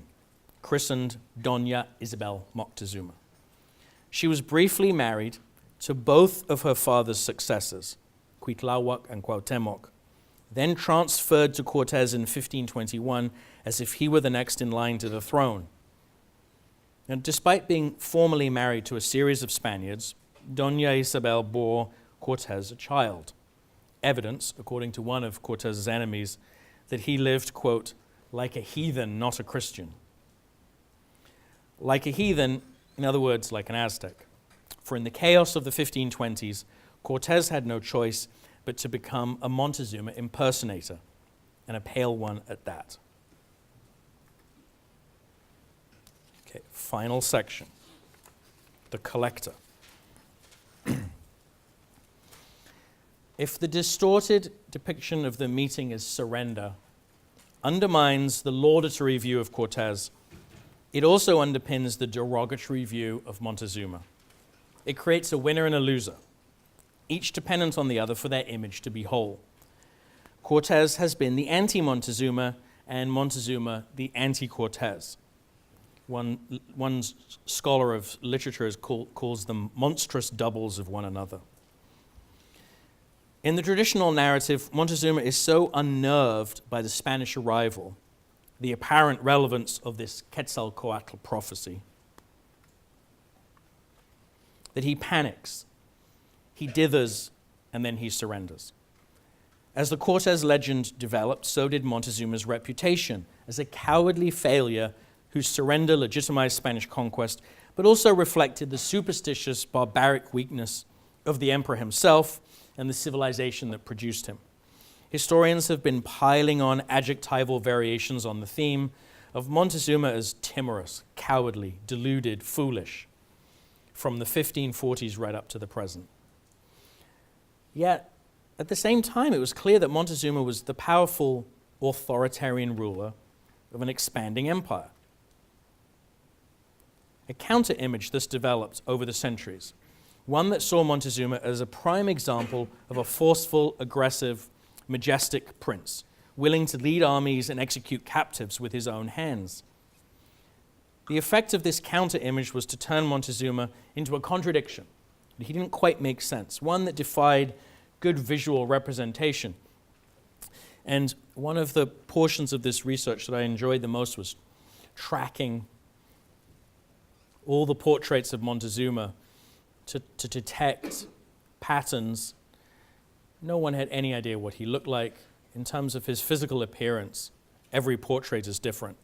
christened Doña Isabel Moctezuma. She was briefly married to both of her father's successors, Cuitlahuac and Cuauhtemoc, then transferred to Cortés in 1521 as if he were the next in line to the throne. And despite being formally married to a series of Spaniards, Doña Isabel bore Cortés a child. Evidence, according to one of Cortés's enemies, that he lived, quote, like a heathen, not a Christian. Like a heathen, in other words, like an Aztec. For in the chaos of the 1520s, Cortés had no choice but to become a Montezuma impersonator, and a pale one at that. Okay, final section. The collector. If the distorted depiction of the meeting as surrender undermines the laudatory view of Cortés, it also underpins the derogatory view of Montezuma. It creates a winner and a loser, each dependent on the other for their image to be whole. Cortés has been the anti-Montezuma, and Montezuma the anti-Cortés. One scholar of literature calls them monstrous doubles of one another. In the traditional narrative, Montezuma is so unnerved by the Spanish arrival, the apparent relevance of this Quetzalcoatl prophecy, that he panics, he dithers, and then he surrenders. As the Cortés legend developed, so did Montezuma's reputation as a cowardly failure whose surrender legitimized Spanish conquest, but also reflected the superstitious, barbaric weakness of the emperor himself and the civilization that produced him. Historians have been piling on adjectival variations on the theme of Montezuma as timorous, cowardly, deluded, foolish, from the 1540s right up to the present. Yet, at the same time, it was clear that Montezuma was the powerful, authoritarian ruler of an expanding empire. A counter-image thus developed over the centuries, one that saw Montezuma as a prime example of a forceful, aggressive, majestic prince, willing to lead armies and execute captives with his own hands. The effect of this counter-image was to turn Montezuma into a contradiction. He didn't quite make sense, one that defied good visual representation. And one of the portions of this research that I enjoyed the most was tracking all the portraits of Montezuma to detect patterns. No one had any idea what he looked like. In terms of his physical appearance, every portrait is different.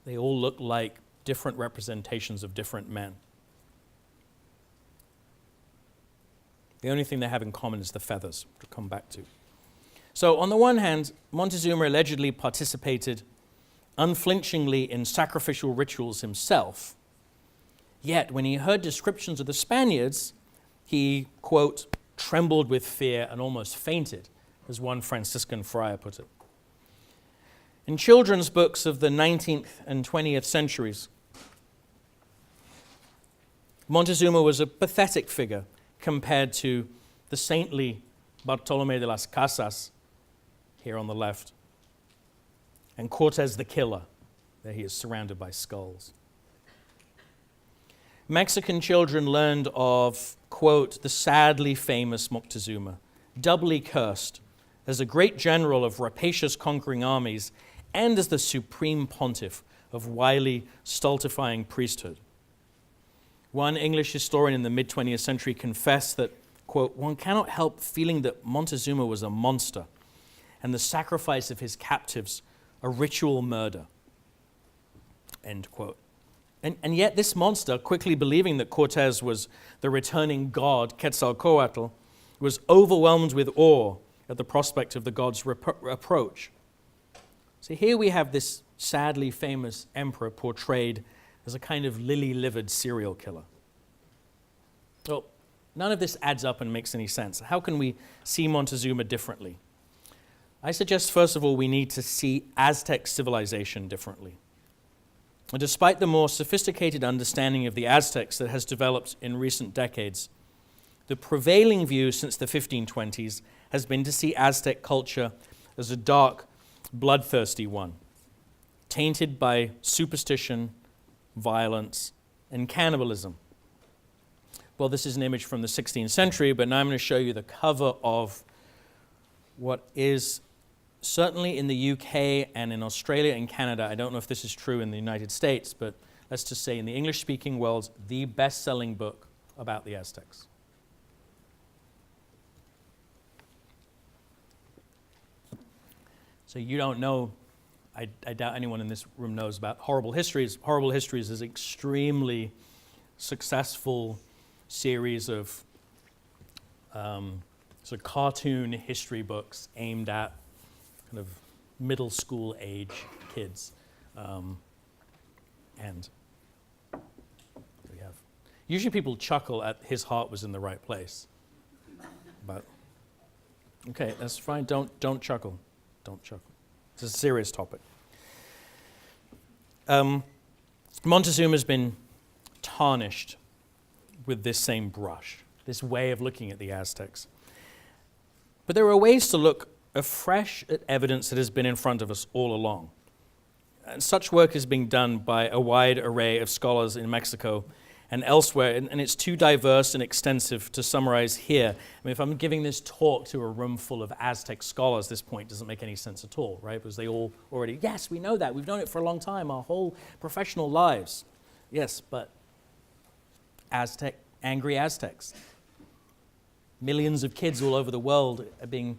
They all look like different representations of different men. The only thing they have in common is the feathers, which we'll come back to. So on the one hand, Montezuma allegedly participated unflinchingly in sacrificial rituals himself. Yet, when he heard descriptions of the Spaniards, he, quote, trembled with fear and almost fainted, as one Franciscan friar put it. In children's books of the 19th and 20th centuries, Montezuma was a pathetic figure compared to the saintly Bartolomé de las Casas, here on the left, and Cortés the Killer, there he is surrounded by skulls. Mexican children learned of, quote, the sadly famous Moctezuma, doubly cursed as a great general of rapacious conquering armies and as the supreme pontiff of wily, stultifying priesthood. One English historian in the mid-20th century confessed that, quote, one cannot help feeling that Montezuma was a monster and the sacrifice of his captives a ritual murder, end quote. And yet this monster, quickly believing that Cortés was the returning god, Quetzalcoatl, was overwhelmed with awe at the prospect of the god's approach. So here we have this sadly famous emperor portrayed as a kind of lily-livered serial killer. Well, none of this adds up and makes any sense. How can we see Montezuma differently? I suggest, first of all, we need to see Aztec civilization differently. And despite the more sophisticated understanding of the Aztecs that has developed in recent decades, the prevailing view since the 1520s has been to see Aztec culture as a dark, bloodthirsty one, tainted by superstition, violence, and cannibalism. Well, this is an image from the 16th century, but now I'm going to show you the cover of what is certainly in the UK and in Australia and Canada. I don't know if this is true in the United States, but let's just say in the English-speaking world, the best-selling book about the Aztecs. So you don't know, I doubt anyone in this room knows about Horrible Histories. Horrible Histories is an extremely successful series of sort of cartoon history books aimed at kind of middle school age kids. And we have, usually people chuckle at his heart was in the right place. But, okay, that's fine. Don't chuckle. Don't chuckle. It's a serious topic. Montezuma's been tarnished with this same brush, this way of looking at the Aztecs. But there are ways to look afresh at evidence that has been in front of us all along. And such work is being done by a wide array of scholars in Mexico and elsewhere, and it's too diverse and extensive to summarize here. I mean, if I'm giving this talk to a room full of Aztec scholars, this point doesn't make any sense at all, right? Because they all already, yes, we know that. We've known it for a long time, our whole professional lives. Yes, but angry Aztecs. Millions of kids all over the world are being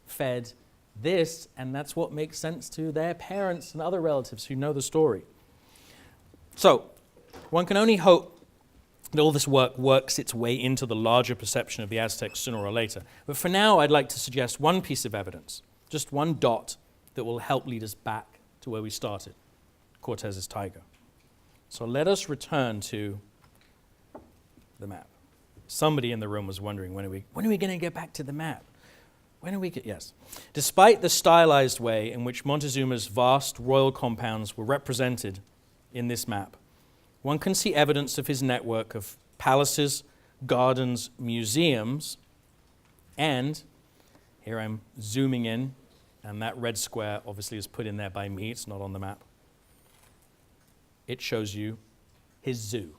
fed this, and that's what makes sense to their parents and other relatives who know the story. So, one can only hope that all this work works its way into the larger perception of the Aztecs sooner or later. But for now, I'd like to suggest one piece of evidence, just one dot that will help lead us back to where we started, Cortez's tiger. So let us return to the map. Somebody in the room was wondering, when are we going to get back to the map? Yes. Despite the stylized way in which Montezuma's vast royal compounds were represented in this map, one can see evidence of his network of palaces, gardens, museums, and here I'm zooming in, and that red square obviously is put in there by me, it's not on the map. It shows you his zoo.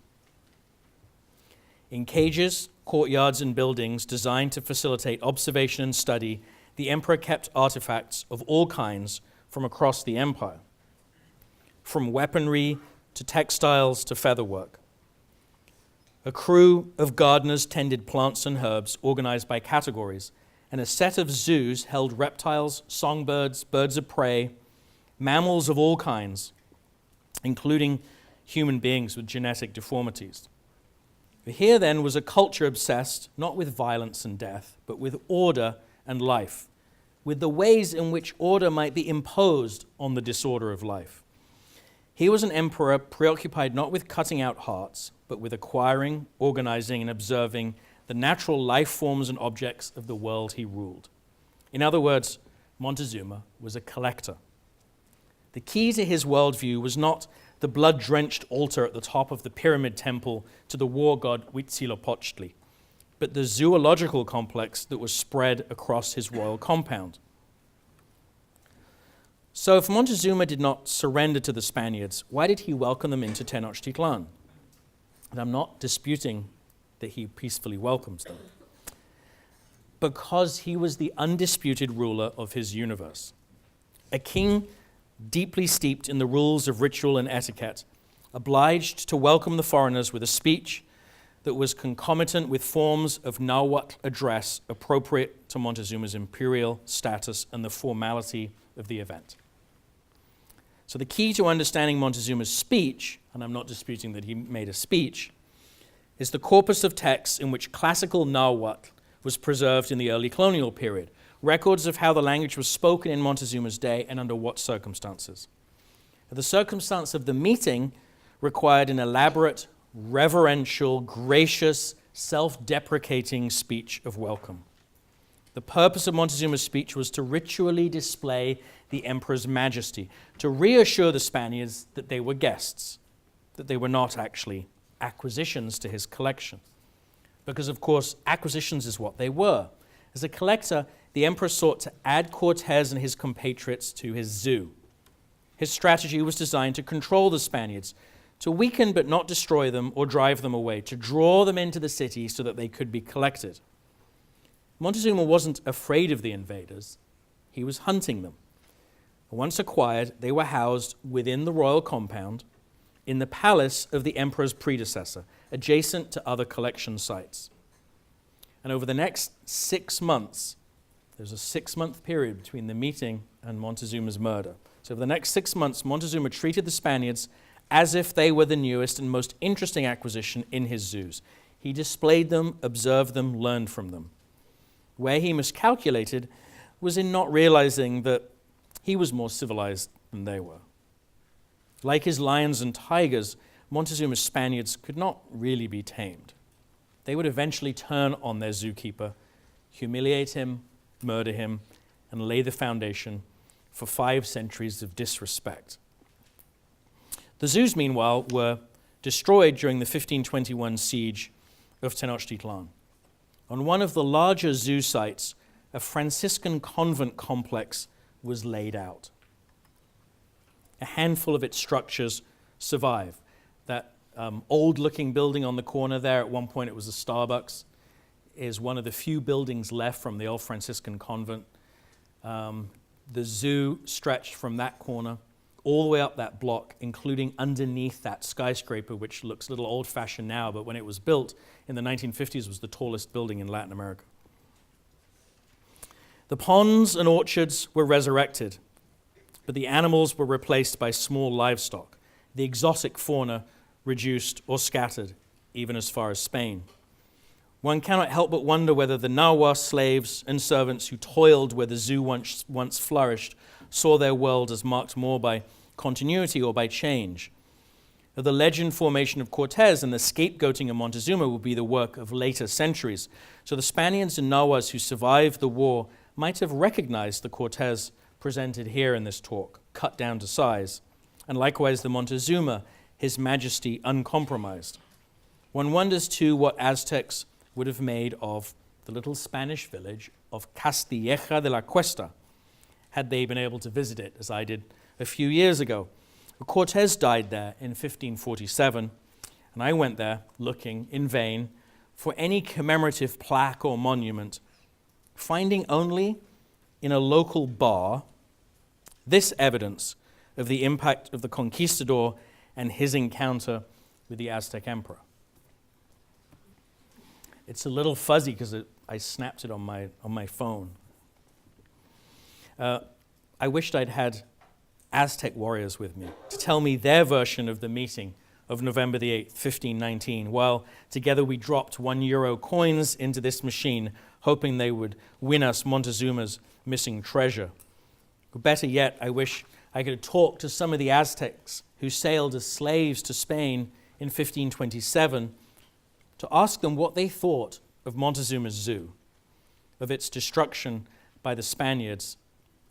In cages, courtyards, and buildings designed to facilitate observation and study, the emperor kept artifacts of all kinds from across the empire, from weaponry to textiles to featherwork. A crew of gardeners tended plants and herbs organized by categories, and a set of zoos held reptiles, songbirds, birds of prey, mammals of all kinds, including human beings with genetic deformities. Here then was a culture obsessed not with violence and death, but with order and life, with the ways in which order might be imposed on the disorder of life. He was an emperor preoccupied not with cutting out hearts, but with acquiring, organizing, and observing the natural life forms and objects of the world he ruled. In other words, Montezuma was a collector. The key to his worldview was not the blood-drenched altar at the top of the pyramid temple to the war god Huitzilopochtli, but the zoological complex that was spread across his royal compound. So if Montezuma did not surrender to the Spaniards, why did he welcome them into Tenochtitlan? And I'm not disputing that he peacefully welcomes them. Because he was the undisputed ruler of his universe. A king deeply steeped in the rules of ritual and etiquette, obliged to welcome the foreigners with a speech that was concomitant with forms of Nahuatl address appropriate to Montezuma's imperial status and the formality of the event. So the key to understanding Montezuma's speech, and I'm not disputing that he made a speech, is the corpus of texts in which classical Nahuatl was preserved in the early colonial period, records of how the language was spoken in Montezuma's day and under what circumstances. The circumstance of the meeting required an elaborate, reverential, gracious, self-deprecating speech of welcome. The purpose of Montezuma's speech was to ritually display the emperor's majesty, to reassure the Spaniards that they were guests, that they were not actually acquisitions to his collection. because, of course, acquisitions is what they were. As a collector, the emperor sought to add Cortez and his compatriots to his zoo. His strategy was designed to control the Spaniards, to weaken but not destroy them or drive them away, to draw them into the city so that they could be collected. Montezuma wasn't afraid of the invaders. He was hunting them. Once acquired, they were housed within the royal compound in the palace of the emperor's predecessor, adjacent to other collection sites. And over the next 6 months, there's a 6-month period between the meeting and Montezuma's murder. So over the next 6 months, Montezuma treated the Spaniards as if they were the newest and most interesting acquisition in his zoos. He displayed them, observed them, learned from them. Where he miscalculated was in not realizing that he was more civilized than they were. Like his lions and tigers, Montezuma's Spaniards could not really be tamed. They would eventually turn on their zookeeper, humiliate him, murder him, and lay the foundation for 5 centuries of disrespect. The zoos, meanwhile, were destroyed during the 1521 siege of Tenochtitlan. On one of the larger zoo sites, a Franciscan convent complex was laid out. A handful of its structures survive. That old-looking building on the corner there, at one point it was a Starbucks, is one of the few buildings left from the old Franciscan convent. The zoo stretched from that corner all the way up that block, including underneath that skyscraper, which looks a little old-fashioned now, but when it was built in the 1950s was the tallest building in Latin America. The ponds and orchards were resurrected, but the animals were replaced by small livestock, the exotic fauna reduced or scattered, even as far as Spain. One cannot help but wonder whether the Nahua slaves and servants who toiled where the zoo once flourished saw their world as marked more by continuity or by change. The legend formation of Cortez and the scapegoating of Montezuma will be the work of later centuries. So the Spaniards and Nahuas who survived the war might have recognized the Cortez presented here in this talk, cut down to size, and likewise the Montezuma, his majesty uncompromised. One wonders too what Aztecs would have made of the little Spanish village of Castilleja de la Cuesta, had they been able to visit it, as I did a few years ago. Cortez died there in 1547, and I went there looking in vain for any commemorative plaque or monument, finding only in a local bar this evidence of the impact of the conquistador and his encounter with the Aztec emperor. It's a little fuzzy because I snapped it on my phone. I wished I'd had Aztec warriors with me to tell me their version of the meeting of November the 8th, 1519, while together we dropped €1 coins into this machine, hoping they would win us Montezuma's missing treasure. Or better yet, I wish I could talk to some of the Aztecs who sailed as slaves to Spain in 1527 to ask them what they thought of Montezuma's zoo, of its destruction by the Spaniards,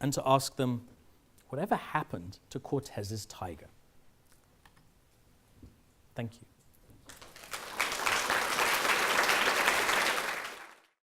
and to ask them whatever happened to Cortez's tiger. Thank you.